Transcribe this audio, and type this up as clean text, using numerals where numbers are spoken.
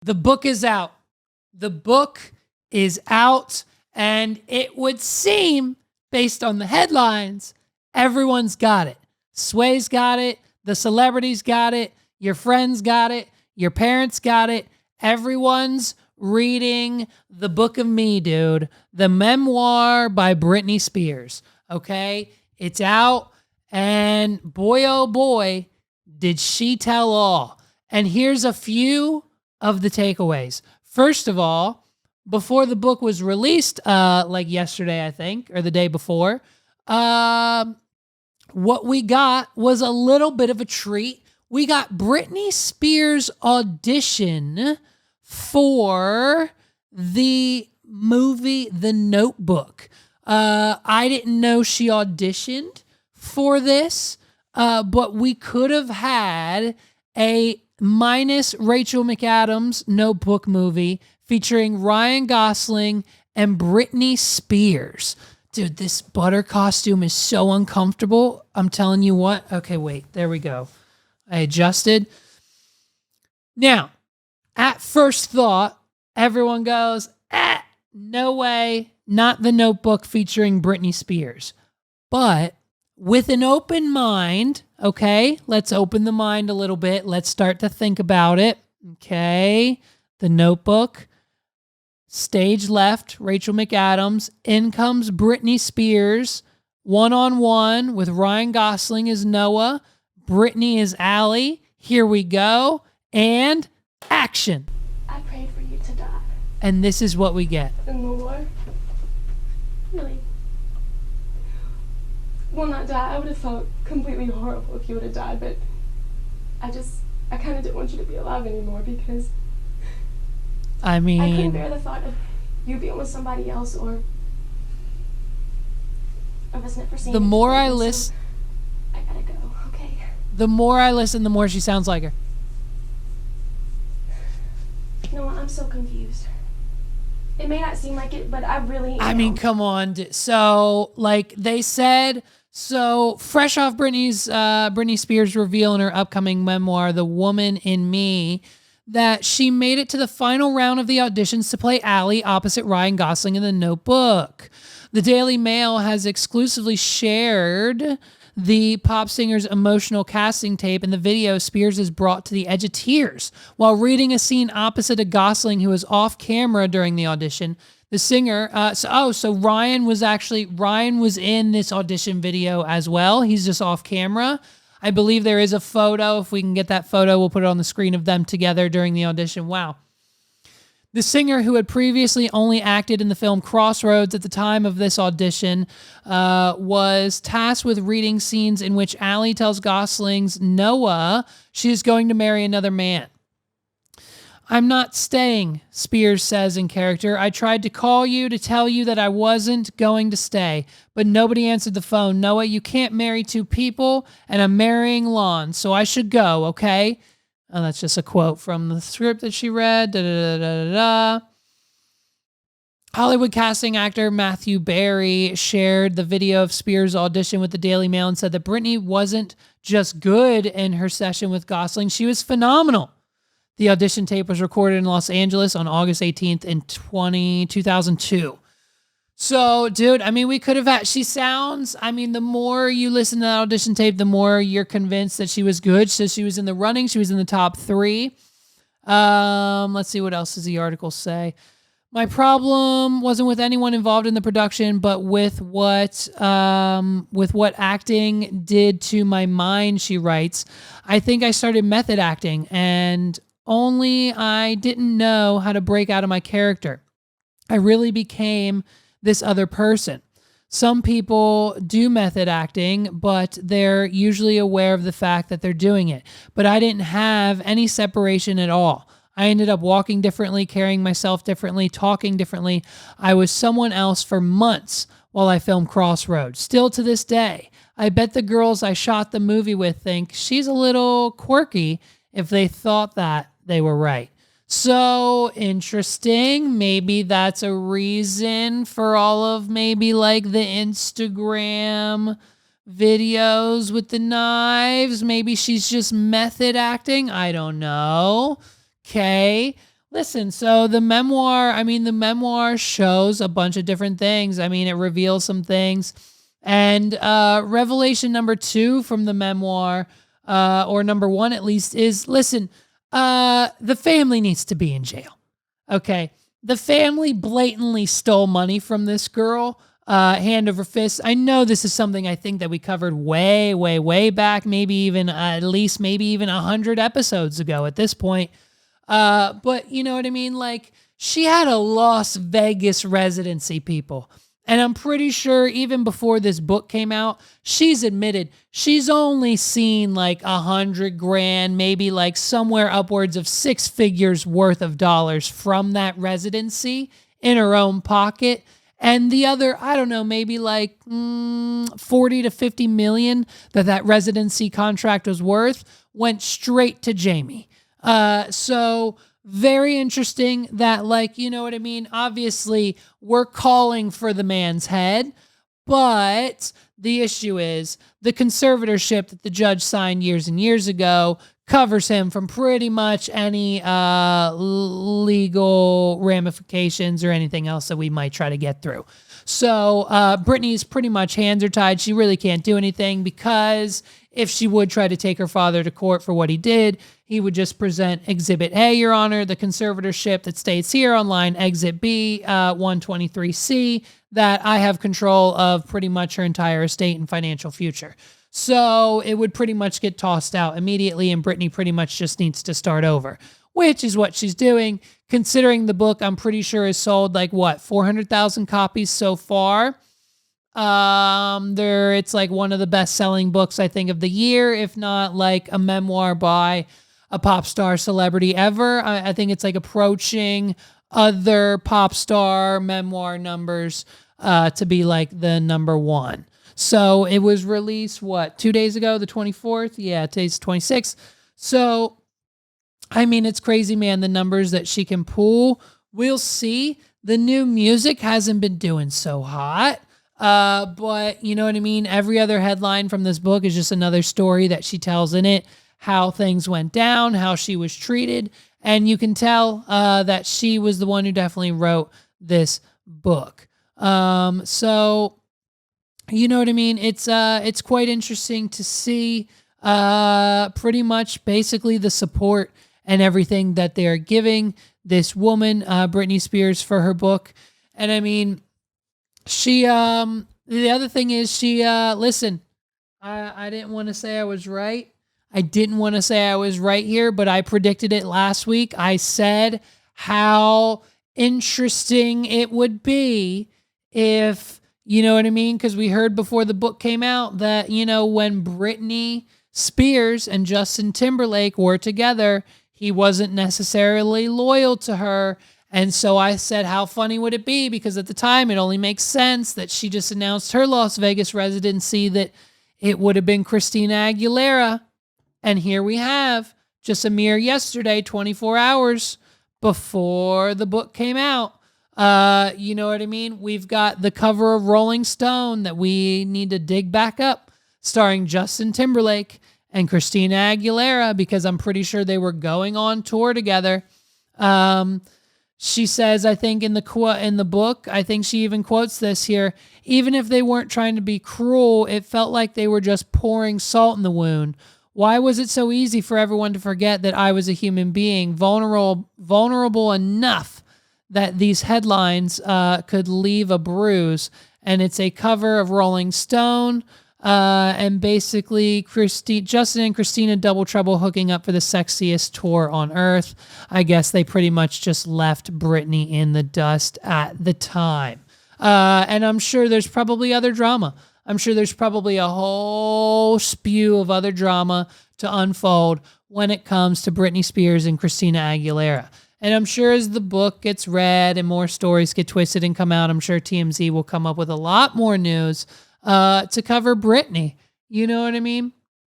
The book is out. The book is out, and it would seem, based on the headlines, everyone's got it. Sway's got it. The celebrities got it. Your friends got it. Your parents got it. Everyone's reading the book of me, dude. The memoir by Britney Spears. Okay? It's out, and boy, oh boy, did she tell all. And here's a few of the takeaways. First of all, before the book was released, like yesterday, I think, or the day before, what we got was a little bit of a treat. We got Britney Spears' audition for the movie The Notebook. I didn't know she auditioned for this, but we could have had a minus Rachel McAdams Notebook movie featuring Ryan Gosling and Britney Spears. Dude, this butter costume is so uncomfortable. I'm telling you what. Okay, wait. There we go. I adjusted. Now, at first thought, everyone goes, no way, not The Notebook featuring Britney Spears. But with an open mind, okay, let's open the mind a little bit. Let's start to think about it. Okay, The Notebook. Stage left, Rachel McAdams. In comes Britney Spears, one-on-one with Ryan Gosling as Noah. Britney is Allie. Here we go. And action. I prayed for you to die. And this is what we get. In the war? Really? Well, not die. I would have felt completely horrible if you would have died, but I kind of didn't want you to be alive anymore because I I couldn't mean, bear the thought of you being with somebody else or of us never seeing the each more other, I so listen, I gotta go, okay? the more I listen, the more she sounds like her. No, I'm so confused. It may not seem like it, but I really am. I mean, come on. So, like they said, so fresh off Britney Spears reveal in her upcoming memoir, The Woman in Me, that she made it to the final round of the auditions to play Allie opposite Ryan Gosling in The Notebook. The Daily Mail has exclusively shared the pop singer's emotional casting tape. In the video, Spears is brought to the edge of tears while reading a scene opposite a Gosling who was off camera during the audition. The singer, so Ryan was in this audition video as well. He's just off camera. I believe there is a photo. If we can get that photo, we'll put it on the screen of them together during the audition. Wow. The singer, who had previously only acted in the film Crossroads at the time of this audition, was tasked with reading scenes in which Allie tells Gosling's Noah she is going to marry another man. I'm not staying, Spears says in character. I tried to call you to tell you that I wasn't going to stay, but nobody answered the phone. Noah, you can't marry two people, and I'm marrying Lon, so I should go, okay? Oh, that's just a quote from the script that she read. Hollywood casting actor Matthew Berry shared the video of Spears' audition with the Daily Mail and said that Britney wasn't just good in her session with Gosling, she was phenomenal. The audition tape was recorded in Los Angeles on August 18th in 2002. So, dude, I mean, we could have had, the more you listen to that audition tape, the more you're convinced that she was good. So she was in the running. She was in the top 3. Let's see, what else does the article say? My problem wasn't with anyone involved in the production, but with what acting did to my mind, she writes. I think I started method acting, and only I didn't know how to break out of my character. I really became this other person. Some people do method acting, but they're usually aware of the fact that they're doing it. But I didn't have any separation at all. I ended up walking differently, carrying myself differently, talking differently. I was someone else for months while I filmed Crossroads. Still to this day, I bet the girls I shot the movie with think she's a little quirky if they thought that they were right. So interesting. Maybe that's a reason for all of maybe like the Instagram videos with the knives. Maybe she's just method acting. I don't know. Okay. Listen, so the memoir shows a bunch of different things. I mean, it reveals some things. And revelation number 2 from the memoir, or number 1 at least, is listen, the family needs to be in jail. Okay. The family blatantly stole money from this girl, hand over fist. I know this is something I think that we covered way, way, way back, maybe even at least maybe even 100 episodes ago at this point. But you know what I mean? Like, she had a Las Vegas residency, people. And I'm pretty sure even before this book came out, she's admitted she's only seen like 100 grand, maybe like somewhere upwards of 6 figures worth of dollars from that residency in her own pocket. And the other, I don't know, maybe like 40 to 50 million that residency contract was worth went straight to Jamie. So very interesting that, like, you know what I mean? Obviously, we're calling for the man's head, but the issue is the conservatorship that the judge signed years and years ago covers him from pretty much any legal ramifications or anything else that we might try to get through. So Britney's pretty much hands are tied. She really can't do anything, because if she would try to take her father to court for what he did, he would just present Exhibit A, Your Honor, the conservatorship that states here on line Exit B, 123C, that I have control of pretty much her entire estate and financial future. So it would pretty much get tossed out immediately, and Britney pretty much just needs to start over, which is what she's doing. Considering the book, I'm pretty sure has sold like 400,000 copies so far. It's like one of the best-selling books, I think, of the year, if not like a memoir by a pop star celebrity ever. I think it's like approaching other pop star memoir numbers to be like the number 1. So it was released, 2 days ago, the 24th? Yeah, today's 26th. So, I mean, it's crazy, man, the numbers that she can pull. We'll see. The new music hasn't been doing so hot. But you know what I mean? Every other headline from this book is just another story that she tells in it, how things went down, how she was treated. And you can tell that she was the one who definitely wrote this book. So, you know what I mean? It's quite interesting to see pretty much basically the support and everything that they are giving this woman, Britney Spears, for her book. And I mean, she, the other thing is listen, I didn't want to say I was right. I didn't want to say I was right here, but I predicted it last week. I said how interesting it would be if, you know what I mean? Because we heard before the book came out that, you know, when Britney Spears and Justin Timberlake were together, he wasn't necessarily loyal to her. And so I said, how funny would it be? Because at the time, it only makes sense that she just announced her Las Vegas residency, that it would have been Christina Aguilera. And here we have, just a mere yesterday, 24 hours before the book came out. You know what I mean? We've got the cover of Rolling Stone that we need to dig back up, starring Justin Timberlake and Christina Aguilera, because I'm pretty sure they were going on tour together. She says, I think in the book, I think she even quotes this here, even if they weren't trying to be cruel, it felt like they were just pouring salt in the wound. Why was it so easy for everyone to forget that I was a human being, vulnerable enough that these headlines could leave a bruise? And it's a cover of Rolling Stone. And basically, Justin and Christina double trouble hooking up for the sexiest tour on earth. I guess they pretty much just left Britney in the dust at the time. And I'm sure there's probably other drama. I'm sure there's probably a whole spew of other drama to unfold when it comes to Britney Spears and Christina Aguilera. And I'm sure as the book gets read and more stories get twisted and come out, I'm sure TMZ will come up with a lot more news to cover Britney. You know what I mean?